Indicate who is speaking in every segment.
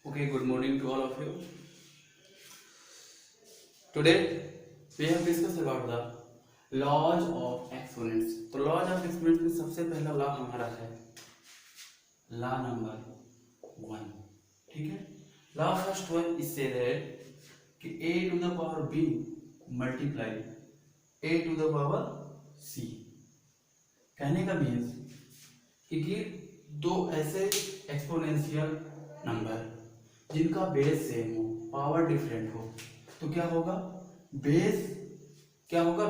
Speaker 1: Okay, good morning to all of you. Today we have discussed about the laws of exponents. तो laws of exponents में सबसे पहला law हमारा है law number 1. ठीक है. Law first one is say that कि a to the power b multiply a to the power c. कहने का मीन्स कि दो ऐसे एक्सपोनेंशियल नंबर जिनका बेस सेम हो, पावर डिफरेंट हो, तो क्या होगा,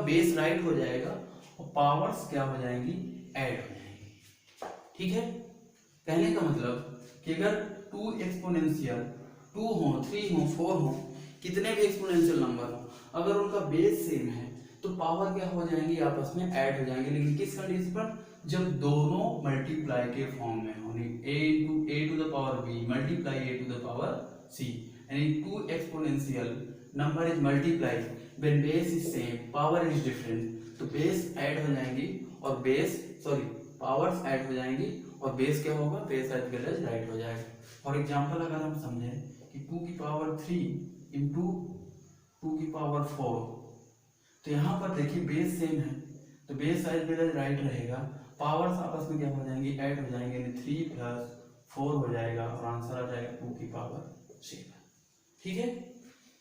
Speaker 1: बेस राइट हो जाएगा और पावर्स क्या हो जाएंगी, ऐड हो जाएंगी. ठीक है. कहने का मतलब कि अगर टू एक्सपोनेंशियल 2 हो, 3 हो, 4 हो, कितने भी एक्सपोनेंशियल नंबर हो, अगर उनका बेस सेम है तो पावर क्या हो जाएंगी, आपस में ऐड हो जाएंगे. लेकिन किस कंडीशन पर, जब दोनों मल्टीप्लाई के फॉर्म में होने, a to the power b multiply a to the power c, यानी two exponential number is multiply when base is same, power is different, तो बेस ऐड हो जाएंगी और पावर्स ऐड हो जाएंगी और बेस क्या होगा, base as well as right हो जाएगा. फॉर एग्जांपल अगर हम समझें कि 2 की पावर 3 इंटू 2 की पावर 4, तो यहाँ पर देखिए बेस सेम है तो base as well as right रहेगा, पावर्स आपस में क्या हो जाएंगी, ऐड हो जाएंगे, 3 प्लस 4 हो जाएगा और आंसर आ जाएगा 2 की पावर 7. ठीक है.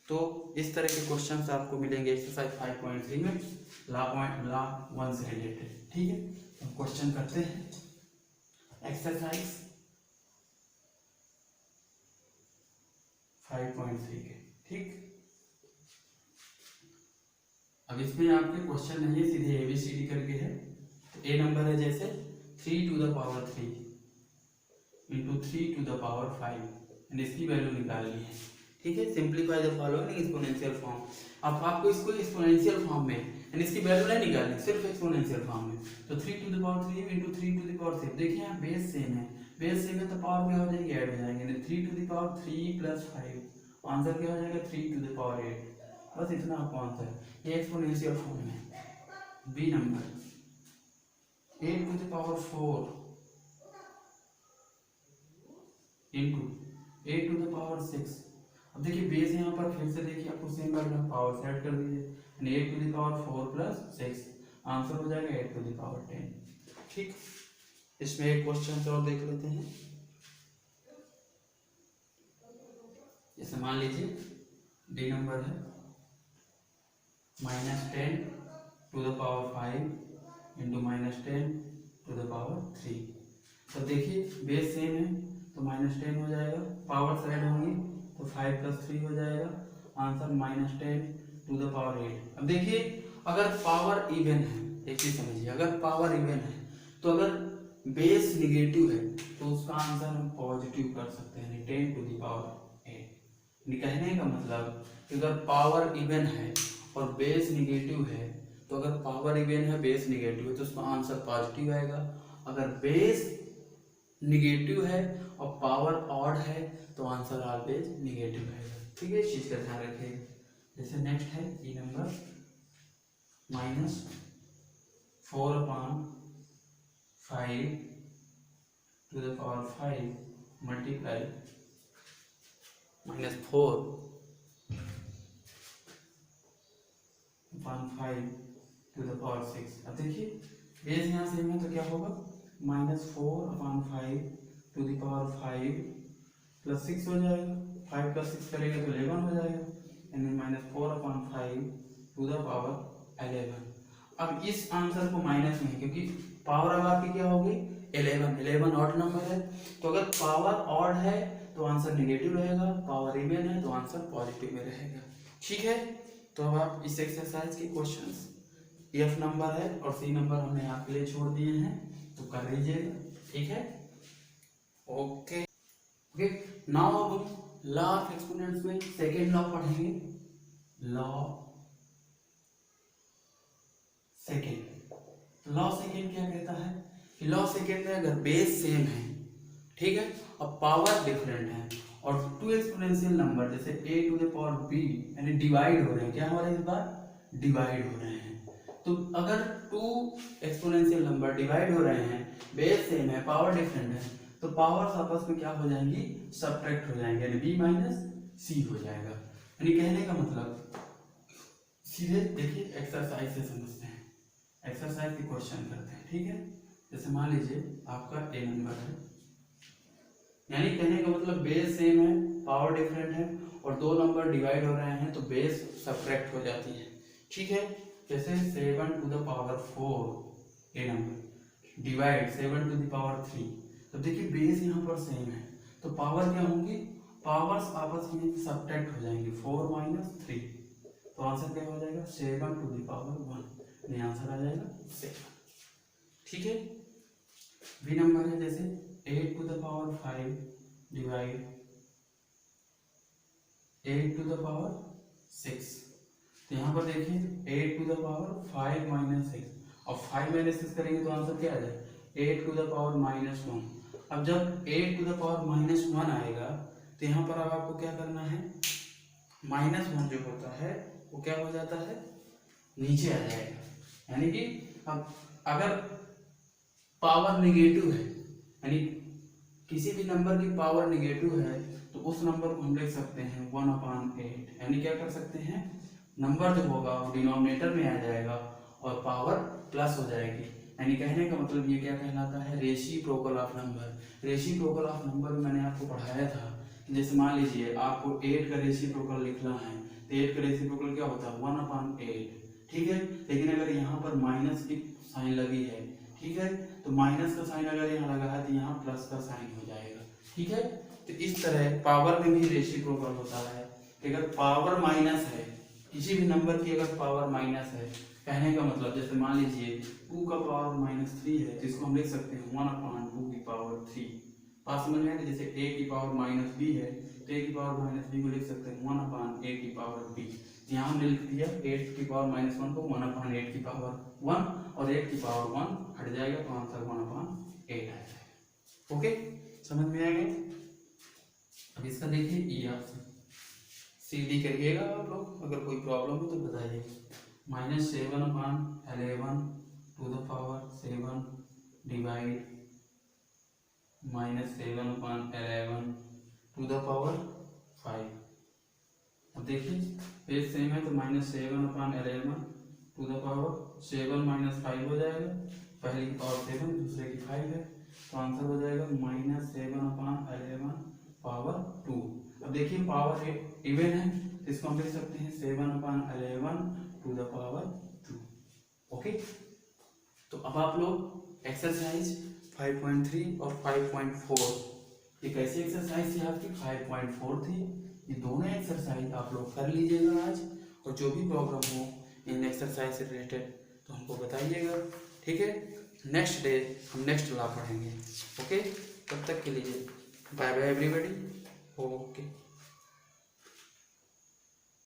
Speaker 1: तो इस तरह के क्वेश्चंस आपको मिलेंगे एक्सरसाइज 5.3 में लॉ 1 से रिलेटेड. ठीक है. तो क्वेश्चन करते हैं एक्सरसाइज 5.3 के. ठीक. अब इसमें आपके क्वेश्चन नहीं है, सीधे ABCD करके है. तो ए नंबर है जैसे 3 to the power 3 into 3 to the power 5, and इसकी वैल्यू निकालनी है. ठीक है. Simplify the following exponential form. अब आपको इसको एक्सपोनेंशियल फॉर्म में यानी इसकी वैल्यू नहीं निकालनी, सिर्फ एक्सपोनेंशियल फॉर्म में. तो 3 to the power 3 into 3 to the power 6. देखिए यहाँ बेस सेम है, बेस सेम है तो पावर क्या हो जाएगी, ऐड हो जाएंगे, 3 to the power 3 plus 5, answer क्या हो जाएगा 3 to the power 8. बस इतना आपको आंसर. ये एक्सपोनेंशियल फॉर्म में. B number 8 to the power 4 into 8 to the power 6. अब देखिए बेस यहाँ पर फिर से देखिए आपको सेम करना, पावर सेट कर दीजिए, 8 to the power 4 plus 6, answer हो जाएगा 8 to the power 10. ठीक. इसमें एक क्वेश्चन और देख लेते हैं. जैसे मान लीजिए डी नंबर है -10 to the power 5 into -10 to the power 3. तो देखिए बेस सेम है तो -10 हो जाएगा, पावर ऐड होंगी तो 5 प्लस 3 हो जाएगा, आंसर -10 to the power 8. अब देखिए अगर पावर इवन है, एक चीज समझिए, अगर पावर इवन है तो अगर बेस निगेटिव है तो उसका आंसर हम पॉजिटिव कर सकते हैं, 10 to the power 8. कहने का मतलब कि अगर पावर इवन है और बेस निगेटिव है, तो अगर पावर इवन है बेस निगेटिव है तो उसका आंसर पॉजिटिव आएगा. अगर बेस निगेटिव है और पावर ऑड है तो आंसर ऑलवेज निगेटिव आएगा. ठीक है. इस चीज का ध्यान रखिएगा. जैसे नेक्स्ट है ई number -4/5 to the power 5 multiply -4/5 to the power 6. अब देखिए बेस यहाँ सेम है तो क्या होगा, -4/5 to the power 5 प्लस 6 हो जाएगा, 5 प्लस 6 करेंगे तो 11 हो जाएगा, यानी -4/5 to the power 11. अब इस आंसर को माइनस में, क्योंकि पावर अब आपकी क्या होगी 11 ऑड नंबर है, तो अगर पावर ऑड है तो आंसर निगेटिव रहेगा, पावर इवन है तो आंसर पॉजिटिव में रहेगा. ठीक है. तो अब आप इस एक्सरसाइज के क्वेश्चंस एफ नंबर है और सी नंबर हमने आपके लिए छोड़ दिए हैं, तो कर लीजिएगा. ठीक है. ओके. ओके. नाउ हम लॉ ऑफ एक्सपोनेंट्स में सेकेंड लॉ पढ़ेंगे. लॉ सेकेंड क्या कहता है कि लॉ सेकेंड में अगर बेस सेम है, ठीक है, और पावर डिफरेंट है और टू एक्सपोनेंशियल नंबर जैसे a to the power b यानी डिवाइड हो रहे हैं, क्या हो रहे हैं, इस बार डिवाइड हो रहे हैं. तो अगर टू एक्सपोनेंशियल नंबर डिवाइड हो रहे हैं, बेस सेम है, पावर डिफरेंट है, तो तो पावर्स आपस में क्या हो जाएंगी, सब्ट्रैक्ट हो जाएंगे, यानी b माइनस सी हो जाएगा। यानी कहने का मतलब सीधे देखिए एक्सरसाइज से समझते हैं, एक्सरसाइज के क्वेश्चन करते हैं, ठीक है। जैसे मान लीजिए आपका ए नंबर है, यानी कहने का मतलब बेस सेम है, पावर डिफरेंट है और दो नंबर डिवाइड हो रहे हैं तो बेस सब्ट्रैक्ट हो जाती है, ठीक है। जैसे 7 to the power 4 a number divide 7 to the power 3, तो देखिए बेस यहाँ पर सेम है तो पावर क्या होंगी, पावर्स आपस में सब्ट्रैक्ट हो जाएंगे, 4 माइनस 3, तो आंसर क्या हो जाएगा 7 टू द पावर 1, यानी आंसर आ जाएगा 7, ठीक है। बी नंबर है जैसे 8 to the power 5 divide 8 to the power 6, तो यहाँ पर देखिए 8 टू द पावर 5 माइनस 6, और 5 माइनस 6 करेंगे तो आंसर क्या आ जाए 8 टू द पावर माइनस 1। अब जब 8 टू द पावर माइनस 1 आएगा तो यहाँ पर अब आपको क्या करना है, माइनस 1 जो होता है वो क्या हो जाता है, नीचे आ जाएगा। यानी कि अब अगर पावर निगेटिव है, यानी किसी भी नंबर की पावर निगेटिव है तो उस नंबर को हम लिख सकते हैं 1/8, यानी क्या कर सकते हैं, नंबर जो होगा वो डिनोमिनेटर में आ जाएगा और पावर प्लस हो जाएगी। यानी कहने का मतलब ये क्या कहलाता है, reciprocal of number. Reciprocal of number में मैंने आपको पढ़ाया था, जैसे मान लीजिए आपको 8 का रेसिप्रोकल लिखना है तो 8 का रेसिप्रोकल क्या होता है 1/8, ठीक है। लेकिन अगर यहाँ पर माइनस की साइन लगी है, ठीक है, तो माइनस का साइन अगर यहाँ लगा है तो यहाँ प्लस का साइन हो जाएगा, ठीक है। तो इस तरह पावर में भी रेसिप्रोकल होता है कि अगर पावर माइनस है, किसी भी नंबर की अगर पावर माइनस है, कहने का मतलब जैसे मान लीजिए 2 का पावर -3 है तो इसको हम लिख सकते हैं 1/2 की पावर 3। बात समझ में आया? जैसे a की पावर -b है तो a की पावर -b को लिख सकते हैं 1/a की पावर b। यहाँ हमने लिख दिया 8 की पावर -1 को 1/8 की पावर 1, और 8 की पावर 1 हट जाएगा तो आंसर 1/8 आ जाएगा। ओके, समझ में आ गया? अब इसका देखिए ई ऑप्शन CD करिएगा आप लोग, अगर कोई प्रॉब्लम हो तो बताइएगा। -7/11 to the power 7 divide -7/11 to the power 5। अब देखिए बेस सेम है तो -7/11 टू द पावर 7 - 5 हो जाएगा, पहले की पावर 7 दूसरे की 5 है तो आंसर हो जाएगा -7/11 पावर 2। अब देखिए पावर इवन है तो इसको हम लिख सकते हैं 7/11 टू द पावर 2। ओके, तो अब आप लोग एक्सरसाइज 5.3 और 5.4, ये कैसी एक्सरसाइज थी आपकी 5.4 थी, ये दोनों एक्सरसाइज आप लोग कर लीजिएगा आज, और जो भी प्रॉब्लम हो इन एक्सरसाइज से रिलेटेड तो हमको बताइएगा, ठीक है। नेक्स्ट डे हम नेक्स्ट लॉ पढ़ेंगे। ओके, तब तक के लिए बाय बाय एवरीबॉडी। ओके।